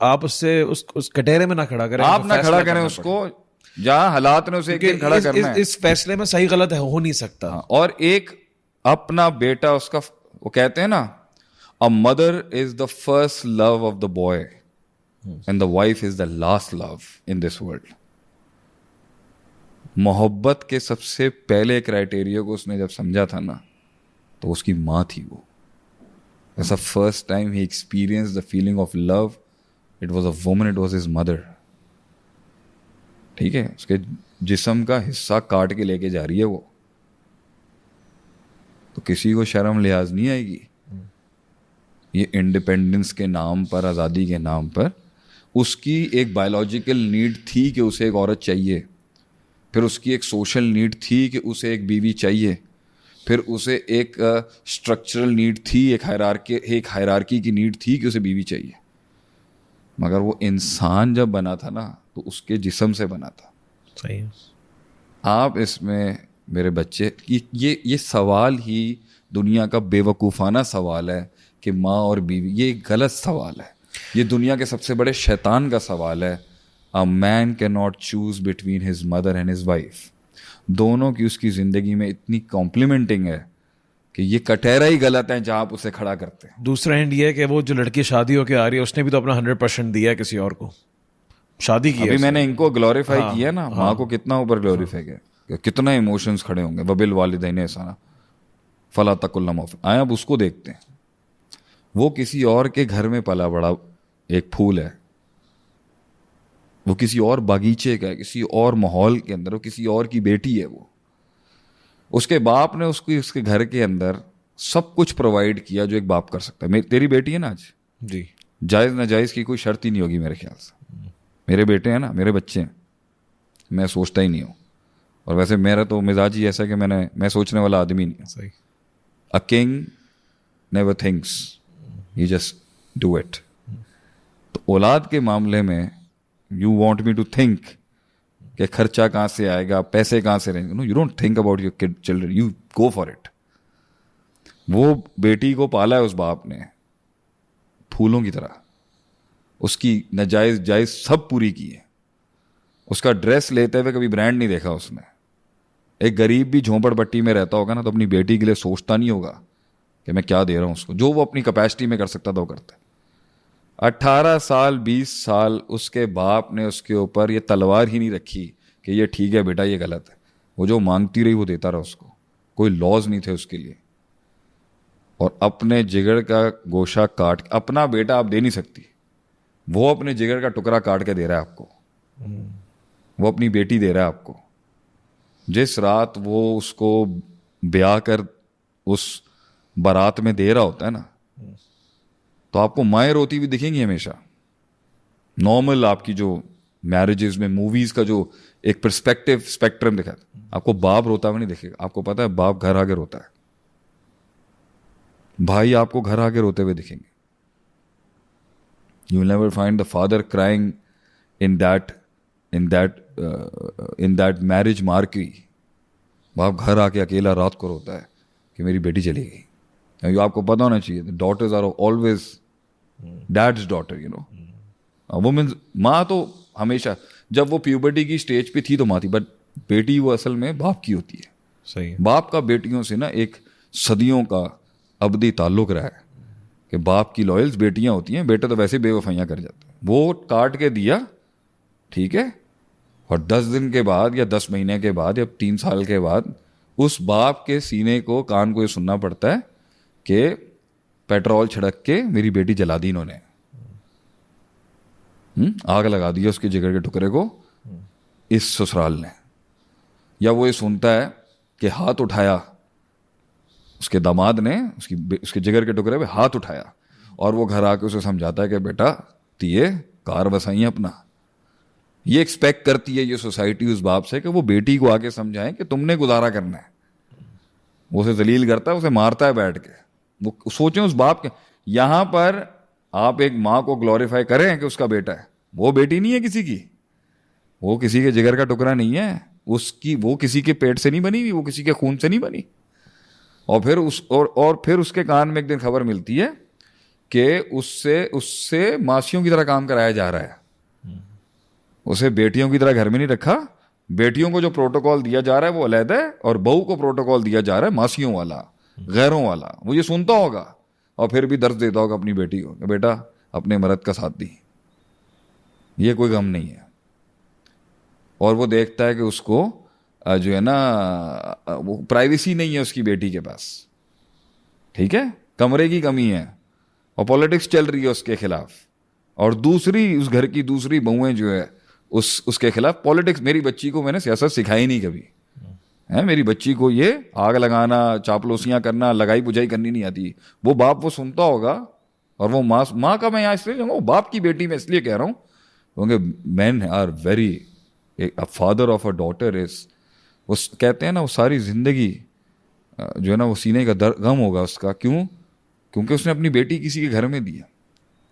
आप उससे उस कटहरे में ना खड़ा करें, आप ना फैसला खड़ा करें करना उसको जहां हालात ने उसे एक दिन क्योंकि खड़ा करना है। इस फैसले में सही गलत है हो नहीं सकता। हाँ, और एक अपना बेटा उसका, वो कहते हैं ना, a mother is the first love of the boy and the wife is the last love in this world. मोहब्बत के सबसे पहले क्राइटेरिया को उसने जब समझा था ना, तो उसकी माँ थी वो। ऐसा first time he experience the feeling of love, it was a woman, it was his mother. ठीक है, उसके जिस्म का हिस्सा काट के लेके जा रही है वो, तो किसी को शर्म लिहाज नहीं आएगी। ये इंडिपेंडेंस के नाम पर, आज़ादी के नाम पर, उसकी एक बायोलॉजिकल नीड थी कि उसे एक औरत चाहिए, फिर उसकी एक सोशल नीड थी कि उसे एक बीवी चाहिए, फिर उसे एक स्ट्रक्चरल नीड थी, एक हायरार्की की नीड थी कि उसे बीवी चाहिए। मगर वो इंसान जब बना था ना, तो उसके जिस्म से बना था। सही है। आप इसमें मेरे बच्चे, ये सवाल ही दुनिया का बेवकूफ़ाना सवाल है कि माँ और बीवी, ये एक गलत सवाल है। ये दुनिया के सबसे बड़े शैतान का सवाल है। A man can not choose between his mother and his wife. दोनों की उसकी ज़िंदगी में इतनी कॉम्प्लीमेंटिंग है कि ये कटहरा ही गलत है जहाँ आप उसे खड़ा करते हैं। दूसरा एंड ये है कि वो जो लड़की शादी होके आ रही है उसने भी तो अपना 100% दिया है किसी और को, शादी की है अभी उसने। मैंने इनको ग्लोरीफाई हाँ, किया ना, हाँ। माँ को कितना ऊपर ग्लोरीफाई किया, कितना इमोशंस खड़े होंगे। वबिल वालिदैन एहसाना फला तकुल्ला मौफ। आए अब उसको देखते हैं, वो किसी और के घर में पला बड़ा एक फूल है, वो किसी और बागीचे का है, किसी और माहौल के अंदर, वो किसी और की बेटी है। वो उसके बाप ने उसको उसके घर के अंदर सब कुछ प्रोवाइड किया जो एक बाप कर सकता है। तेरी बेटी है ना आज, जी, जायज़ नाजायज़ की कोई शर्त ही नहीं होगी मेरे ख्याल से। मेरे बेटे हैं ना, मेरे बच्चे हैं, मैं सोचता ही नहीं हूँ। और वैसे मेरा तो मिजाज ही ऐसा है कि मैं सोचने वाला आदमी नहीं हूँ। सही। A king never thinks, he just do it. तो औलाद के मामले में you want me to think कि खर्चा कहाँ से आएगा, पैसे कहाँ से रहेंगे। No, you don't think about your kid children, you go for it. वो बेटी को पाला है उस बाप ने फूलों की तरह, उसकी नाजायज जायज सब पूरी की है। उसका ड्रेस लेते हुए कभी ब्रांड नहीं देखा उसने। एक गरीब भी झोंपड़पट्टी में रहता होगा ना, तो अपनी बेटी के लिए सोचता नहीं होगा कि मैं क्या दे रहा हूं उसको। जो वो अपनी कैपेसिटी में कर सकता था वो करता है। 18 साल 20 साल उसके बाप ने उसके ऊपर ये तलवार ही नहीं रखी कि ये ठीक है बेटा, ये गलत है। वो जो मांगती रही वो देता रहा उसको, कोई लॉज नहीं थे उसके लिए। और अपने जिगर का गोशा काट, अपना बेटा आप दे नहीं सकती, वो अपने जिगर का टुकड़ा काट के दे रहा है आपको। वो अपनी बेटी दे रहा है आपको। जिस रात वो उसको ब्याह कर उस बारात में दे रहा होता है ना, तो आपको माएँ रोती हुई दिखेंगी हमेशा। नॉर्मल आपकी जो मैरिजेस में मूवीज का जो एक पर्सपेक्टिव स्पेक्ट्रम दिखाता है, आपको बाप रोता हुआ नहीं दिखेगा। आपको पता है बाप घर आगे रोता है, भाई आपको घर आगे रोते हुए दिखेंगे। You will never find the father crying in that marriage marquee. बाप घर आके अकेला रात को रोता है कि मेरी बेटी चली गई। आपको पता होना चाहिए, daughters are always dad's daughter, you know. Women, माँ तो हमेशा, जब वो प्यूबर्टी की स्टेज पे थी तो माँ थी, बट बेटी वो असल में बाप की होती है। सही है। बाप का बेटियों से ना एक सदियों का अबदी ताल्लुक रहा है कि बाप की लॉयल्स बेटियां होती हैं, बेटे तो वैसे बेवफाइयां कर जाते हैं। वो काट के दिया, ठीक है, और 10 दिन के बाद या 10 महीने के बाद या 3 साल के बाद उस बाप के सीने को, कान को ये सुनना पड़ता है कि पेट्रोल छिड़क के मेरी बेटी जला दी इन्होंने। आग लगा दी उसके जिगर के टुकड़े को इस ससुराल ने। या वो ये सुनता है कि हाथ उठाया उसके दामाद ने, उसके जिगर के टुकड़े पे हाथ उठाया, और वो घर आके उसे समझाता है कि बेटा तिये कार बसाई अपना। ये एक्सपेक्ट करती है ये सोसाइटी उस बाप से कि वो बेटी को आके समझाएं कि तुमने गुजारा करना है। वो उसे जलील करता है, उसे मारता है बैठ के। वो सोचें उस बाप के। यहां पर आप एक माँ को ग्लोरीफाई करें कि उसका बेटा है, वो बेटी नहीं है किसी की, वो किसी के जिगर का टुकड़ा नहीं है, उसकी वो किसी के पेट से नहीं बनी हुई, वो किसी के खून से नहीं बनी। और फिर फिर उसके कान में एक दिन खबर मिलती है कि उससे उससे मासियों की तरह काम कराया जा रहा है। उसे बेटियों की तरह घर में नहीं रखा। बेटियों को जो प्रोटोकॉल दिया जा रहा है वो अलग है, और बहू को प्रोटोकॉल दिया जा रहा है मासियों वाला, गैरों वाला। वो ये सुनता होगा और फिर भी दर्द देता होगा अपनी बेटी को, बेटा अपने मर्द का साथ दी, ये कोई गम नहीं है। और वो देखता है कि उसको जो है ना, वो प्राइवेसी नहीं है उसकी बेटी के पास, ठीक है, कमरे की कमी है, और पॉलिटिक्स चल रही है उसके खिलाफ, और दूसरी उस घर की दूसरी बहुएं जो है उसके खिलाफ पॉलिटिक्स। मेरी बच्ची को मैंने सियासत सिखाई नहीं कभी है, मेरी बच्ची को ये आग लगाना, चापलूसियां करना, लगाई बुझाई करनी नहीं आती। वो बाप वो सुनता होगा, और वो माँ का मैं यहाँ इसलिए कहूँगा, वो बाप की बेटी मैं इसलिए कह रहा हूँ क्योंकि man are very, a father of a daughter is, वो कहते हैं ना, वो सारी जिंदगी जो है ना वो सीने का गम होगा उसका। क्यों? क्योंकि उसने अपनी बेटी किसी के घर में दिया।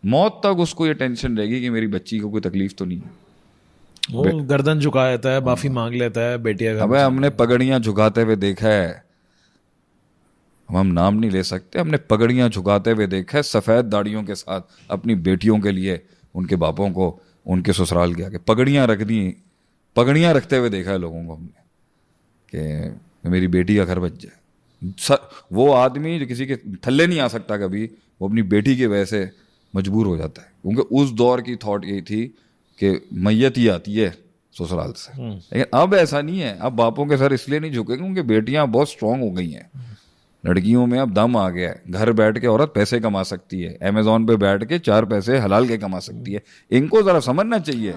मौत तक उसको ये टेंशन रहेगी कि मेरी बच्ची को कोई तकलीफ तो नहीं है। वो गर्दन झुका देता है, माफी मांग लेता है, बेटिया का। अबे हमने पगड़ियां झुकाते हुए देखा है, हम नाम नहीं ले सकते, हमने पगड़ियां झुकाते हुए देखा है सफेद दाढ़ियों के साथ अपनी बेटियों के लिए, उनके बापों को उनके ससुराल के आगे पगड़ियां रख दी, पगड़ियां रखते हुए देखा है लोगों को हमने कि मेरी बेटी का घर बच जाए। वो आदमी जो किसी के थल्ले नहीं आ सकता कभी, वो अपनी बेटी की वजह से मजबूर हो जाता है। क्योंकि उस दौर की थॉट यही थी कि मैयत ही आती है ससुराल से। लेकिन अब ऐसा नहीं है। अब बापों के सर इसलिए नहीं झुकेंगे क्योंकि बेटियां बहुत स्ट्रांग हो गई हैं, लड़कियों में अब दम आ गया है। घर बैठ के औरत पैसे कमा सकती है, अमेजोन पे बैठ के 4 पैसे हलाल के कमा सकती है। इनको जरा समझना चाहिए।